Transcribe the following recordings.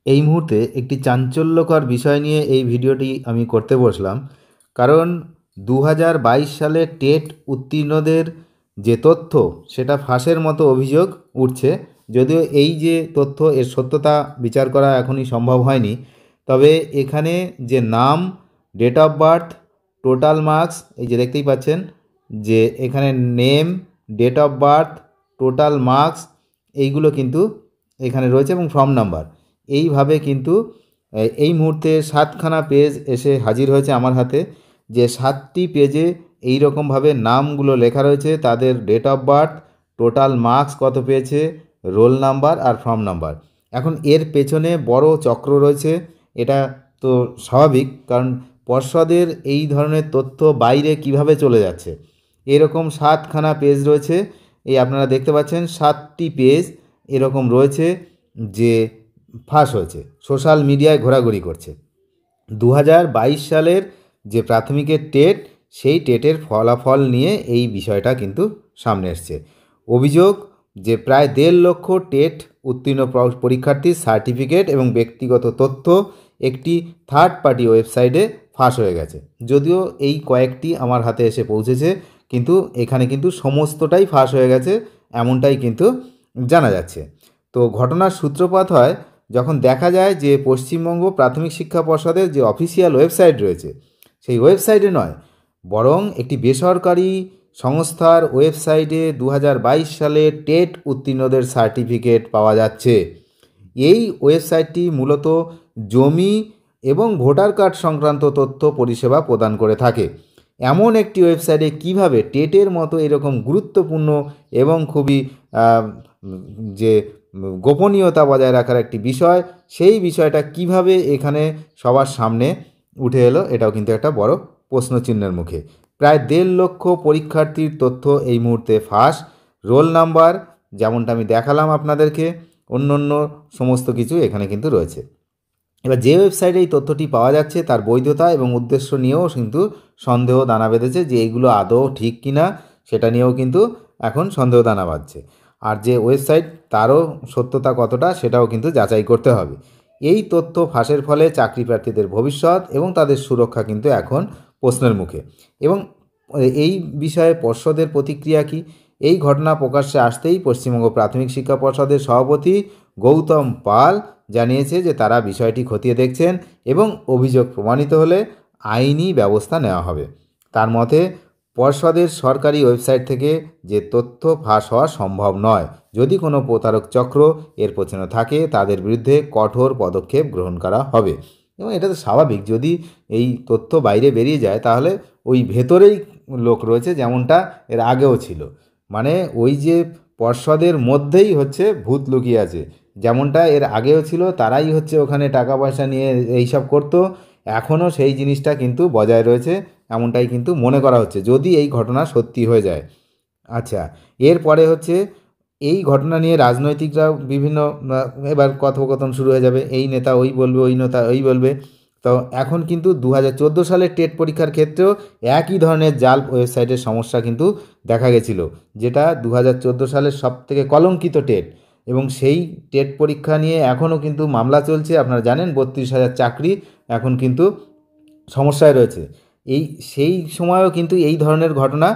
এই মুহূর্তে একটি চাঞ্চল্যকর বিষয় নিয়ে এই ভিডিওটি আমি করতে বসলাম। কারণ 2022 সালে টেট উত্তীর্ণদের যে তথ্য সেটা ফাঁসের মতো অভিযোগ উঠছে। যদিও এই যে তথ্য এর সত্যতা বিচার করা এখনই সম্ভব হয়নি, তবে এখানে যে নাম, date of birth, total marks, এই যে দেখতেই পাচ্ছেন যে এখানে name, date of birth, total marks এইগুলো কিন্তু এখানে রয়েছে এবং ফর্ম নাম্বার। এইভাবে কিন্তু এই মুহূর্তে 7খানা পেজ এসে হাজির হয়েছে আমার হাতে, যে 7টি পেজে এই রকমভাবে নামগুলো লেখা রয়েছে, তাদের date of birth, total marks কত পেয়েছে, রোল নাম্বার আর ফর্ম নাম্বার। এখন এর পেছনে বড় চক্র রয়েছে। এটা তো স্বাভাবিক, কারণ পর্ষদের এই ধরনের তথ্য বাইরে কিভাবে চলে যাচ্ছে। এরকম 7খানা পেজ রয়েছে, এই আপনারা দেখতে পাচ্ছেন 7টি পেজ এরকম রয়েছে যে ফাঁস হয়েছে, সোশ্যাল মিডিয়ায় ঘোরাঘুরি করছে। 2022 সালের যে প্রাথমিকের টেট, সেই টেটের ফলাফল নিয়ে এই বিষয়টা কিন্তু সামনে এসছে। অভিযোগ যে প্রায় 1.5 লক্ষ টেট উত্তীর্ণ পরীক্ষার্থীর সার্টিফিকেট এবং ব্যক্তিগত তথ্য একটি থার্ড পার্টি ওয়েবসাইটে ফাঁস হয়ে গেছে। যদিও এই কয়েকটি আমার হাতে এসে পৌঁছেছে, কিন্তু এখানে কিন্তু সমস্তটাই ফাঁস হয়ে গেছে এমনটাই কিন্তু জানা যাচ্ছে। তো ঘটনার সূত্রপাত হয় যখন দেখা যায় যে পশ্চিমবঙ্গ প্রাথমিক শিক্ষা পর্ষদের যে অফিসিয়াল ওয়েবসাইট রয়েছে, সেই ওয়েবসাইটে নয়, বরং একটি বেসরকারি সংস্থার ওয়েবসাইটে 2022 সালে টেট উত্তীর্ণদের সার্টিফিকেট পাওয়া যাচ্ছে। এই ওয়েবসাইটটি মূলত জমি এবং ভোটার কার্ড সংক্রান্ত তথ্য পরিষেবা প্রদান করে থাকে। এমন একটি ওয়েবসাইটে কিভাবে টেটের মতো এরকম গুরুত্বপূর্ণ এবং খুবই যে গোপনীয়তা বজায় রাখার একটি বিষয়, সেই বিষয়টা কিভাবে এখানে সবার সামনে উঠে এলো, এটাও কিন্তু একটা বড় প্রশ্নচিহ্নের মুখে। প্রায় 1.5 লক্ষ পরীক্ষার্থীর তথ্য এই মুহূর্তে ফাঁস। রোল নাম্বার যেমনটা আমি দেখালাম আপনাদেরকে, অন্য সমস্ত কিছু এখানে কিন্তু রয়েছে। এবার যে ওয়েবসাইটে এই তথ্যটি পাওয়া যাচ্ছে তার বৈধতা এবং উদ্দেশ্য নিয়েও কিন্তু সন্দেহ দানা বেঁধেছে, যে এইগুলো আদৌ ঠিক কিনা সেটা নিয়েও কিন্তু এখন সন্দেহ দানা বাঁধছে। আর যে ওয়েবসাইট, তারও সত্যতা কতটা সেটাও কিন্তু যাচাই করতে হবে। এই তথ্য ফাঁসের ফলে চাকরি প্রার্থীদের ভবিষ্যৎ এবং তাদের সুরক্ষা কিন্তু এখন প্রশ্নের মুখে। এবং এই বিষয়ে পর্ষদের প্রতিক্রিয়া কী? এই ঘটনা প্রকাশ্যে আসতেই পশ্চিমবঙ্গ প্রাথমিক শিক্ষা পর্ষদের সভাপতি গৌতম পাল জানিয়েছে যে তারা বিষয়টি খতিয়ে দেখছেন এবং অভিযোগ প্রমাণিত হলে আইনি ব্যবস্থা নেওয়া হবে। তার মতে, পর্ষদের সরকারি ওয়েবসাইট থেকে যে তথ্য ফাঁস হওয়া সম্ভব নয়। যদি কোনো প্রতারক চক্র এর পেছনে থাকে, তাদের বিরুদ্ধে কঠোর পদক্ষেপ গ্রহণ করা হবে। এবং এটা তো স্বাভাবিক, যদি এই তথ্য বাইরে বেরিয়ে যায় তাহলে ওই ভেতরেই লোক রয়েছে, যেমনটা এর আগেও ছিল। মানে ওই যে পর্ষদের মধ্যেই হচ্ছে ভূত লুকিয়ে আছে, যেমনটা এর আগেও ছিল, তারাই হচ্ছে ওখানে টাকা পয়সা নিয়ে এইসব করতো। এখনও সেই জিনিসটা কিন্তু বজায় রয়েছে, এমনটাই কিন্তু মনে করা হচ্ছে, যদি এই ঘটনা সত্যি হয়ে যায়। আচ্ছা, এরপরে হচ্ছে এই ঘটনা নিয়ে রাজনৈতিকরাও বিভিন্ন এবার কথোপকথন শুরু হয়ে যাবে। এই নেতা ওই বলবে, ওই নেতা ওই বলবে। তো এখন কিন্তু 2014 সালের টেট পরীক্ষার ক্ষেত্রেও একই ধরনের জাল ওয়েবসাইটের সমস্যা কিন্তু দেখা গেছিলো, যেটা 2014 সালের সবথেকে কলঙ্কিত টেট। এবং সেই টেট পরীক্ষা নিয়ে এখনও কিন্তু মামলা চলছে। আপনারা জানেন 32,000 চাকরি এখন কিন্তু সমস্যায় রয়েছে। সেই সময়ও কিন্তু এই ধরনের ঘটনা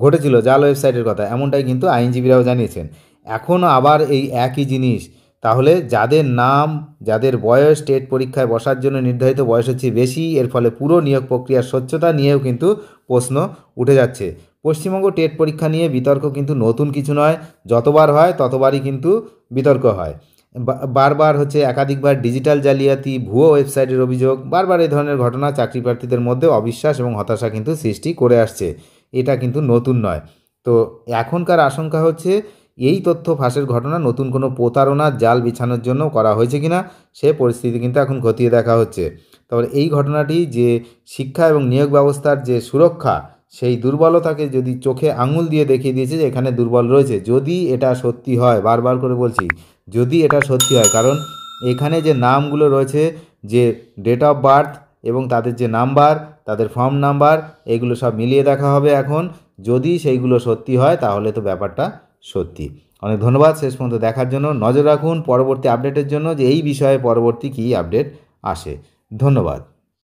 ঘটেছিল, জাল ওয়েবসাইটের কথা, এমনটাই কিন্তু আইনজীবীরাও জানিয়েছেন। এখনও আবার এই একই জিনিস। তাহলে যাদের নাম, যাদের বয়স টেট পরীক্ষায় বসার জন্য নির্ধারিত বয়সের চেয়ে বেশি, এর ফলে পুরো নিয়োগ প্রক্রিয়ার স্বচ্ছতা নিয়েও কিন্তু প্রশ্ন উঠে যাচ্ছে। পশ্চিমবঙ্গ টেট পরীক্ষা নিয়ে বিতর্ক কিন্তু নতুন কিছু নয়, যতবার হয় ততবারই কিন্তু বিতর্ক হয়। বারবার হচ্ছে একাধিকবার ডিজিটাল জালিয়াতি, ভুয়ো ওয়েবসাইটের অভিযোগ, বারবার এই ধরনের ঘটনা চাকরি প্রার্থীদের মধ্যে অবিশ্বাস এবং হতাশা কিন্তু সৃষ্টি করে আসছে। এটা কিন্তু নতুন নয়। তো এখনকার আশঙ্কা হচ্ছে এই তথ্য ফাঁসের ঘটনা নতুন কোনো প্রতারণার জাল বিছানোর জন্য করা হয়েছে কিনা, সে পরিস্থিতি কিন্তু এখন খতিয়ে দেখা হচ্ছে। তবে এই ঘটনাটি যে শিক্ষা এবং নিয়োগ ব্যবস্থার যে সুরক্ষা, সেই দুর্বলতাকে যদি চোখে আঙুল দিয়ে দেখিয়ে দিয়েছে যে এখানে দুর্বল রয়েছে। যদি এটা সত্যি হয়, বারবার করে বলছি, যদি এটা সত্যি হয়, কারণ এখানে যে নামগুলো রয়েছে, যে ডেট অফ বার্থ এবং তাদের যে নাম্বার, তাদের ফর্ম নাম্বার, এগুলো সব মিলিয়ে দেখা হবে এখন। যদি সেইগুলো সত্যি হয় তাহলে তো ব্যাপারটা সত্যি। অনেক ধন্যবাদ শেষ পর্যন্ত দেখার জন্য। নজর রাখুন পরবর্তী আপডেটের জন্য যে এই বিষয়ে পরবর্তী কী আপডেট আসে। ধন্যবাদ।